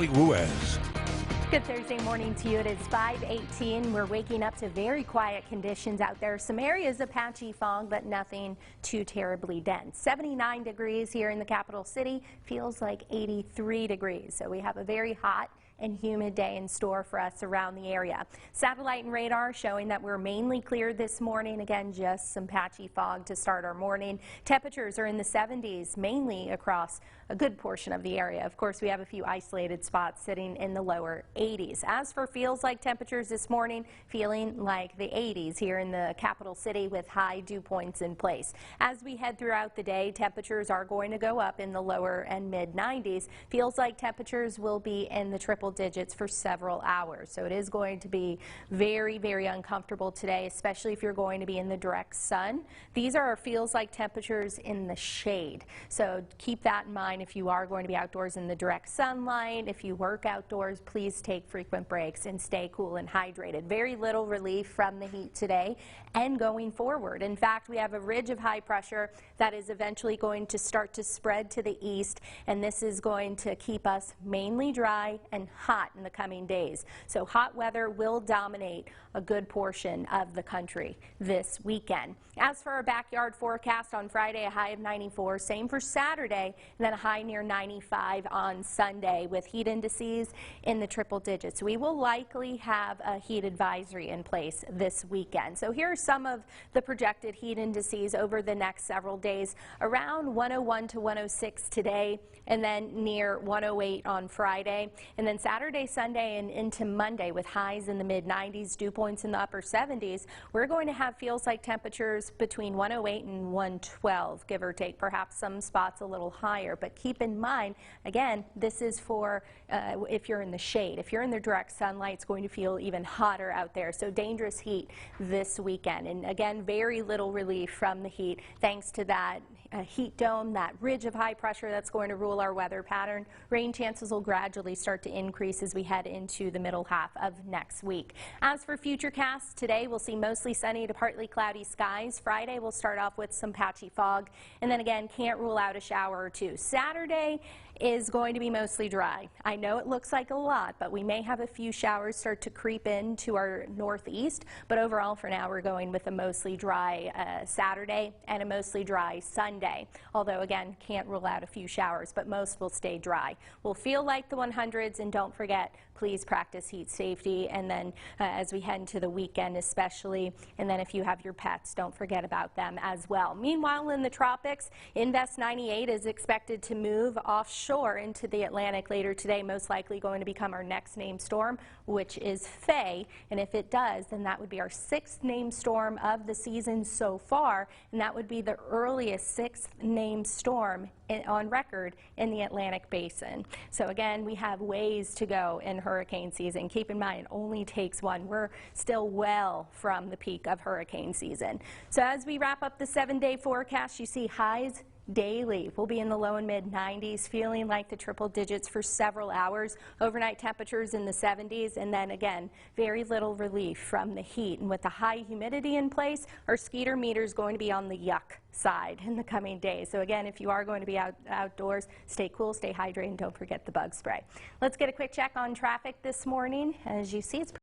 Ashley Ruiz. Good Thursday morning to you. It is 5:18. We're waking up to very quiet conditions out there. Some areas of patchy fog, but nothing too terribly dense. 79 degrees here in the capital city. Feels like 83 degrees. So we have a very hot and humid day in store for us around the area. Satellite and radar showing that we're mainly clear this morning. Again, just some patchy fog to start our morning. Temperatures are in the 70s, mainly across a good portion of the area. Of course, we have a few isolated spots sitting in the lower 80s. As for feels like temperatures this morning, feeling like the 80s here in the capital city with high dew points in place. As we head throughout the day, temperatures are going to go up in the lower and mid 90s. Feels like temperatures will be in the triple digits for several hours. So it is going to be very, very uncomfortable today, especially if you're going to be in the direct sun. These are our feels like temperatures in the shade. So keep that in mind if you are going to be outdoors in the direct sunlight. If you work outdoors, please take frequent breaks and stay cool and hydrated. Very little relief from the heat today and going forward. In fact, we have a ridge of high pressure that is eventually going to start to spread to the east, and this is going to keep us mainly dry and hot in the coming days. So hot weather will dominate a good portion of the country this weekend. As for our backyard forecast on Friday, a high of 94, same for Saturday, and then a high near 95 on Sunday with heat indices in the triple digits. We will likely have a heat advisory in place this weekend. So here are some of the projected heat indices over the next several days. Around 101 to 106 today, and then near 108 on Friday, and then Saturday, Sunday, and into Monday with highs in the mid 90s, dew points in the upper 70s. We're going to have feels like temperatures between 108 and 112, give or take, perhaps some spots a little higher. But keep in mind, again, this is for if you're in the shade. If you're in the direct sunlight, it's going to feel even hotter out there. So dangerous heat this weekend. And again, very little relief from the heat thanks to that heat dome, that ridge of high pressure that's going to rule our weather pattern. Rain chances will gradually start to increase as we head into the middle half of next week. As for FUTURECAST, today we'll see mostly sunny to partly cloudy skies. Friday we'll start off with some patchy fog, and then again can't rule out a shower or two. Saturday is going to be mostly dry. I know it looks like a lot, but we may have a few showers start to creep into our northeast, but overall for now we're going with a mostly dry Saturday and a mostly dry Sunday. Although again, can't rule out a few showers, but most will stay dry. We'll feel like the 100s, and don't forget, please practice heat safety, and then as we head into the weekend especially, and then if you have your pets, don't forget about them as well. Meanwhile, in the tropics, Invest 98 is expected to move offshore into the Atlantic later today, most likely going to become our next named storm, which is Faye, and if it does, then that would be our 6th named storm of the season so far, and that would be the earliest 6th named storm on record in the Atlantic basin. So again, we have ways to go in hurricane season. Keep in mind, it only takes one. We're still well from the peak of hurricane season. So as we wrap up the 7-day forecast, you see highs daily. We'll be in the low and mid 90s, feeling like the triple digits for several hours. Overnight temperatures in the 70s, and then again, very little relief from the heat. And with the high humidity in place, our SKEETER meter is going to be on the yuck side in the coming days. So again, if you are going to be outdoors, stay cool, stay hydrated, and don't forget the bug spray. Let's get a quick check on traffic this morning. As you see, it's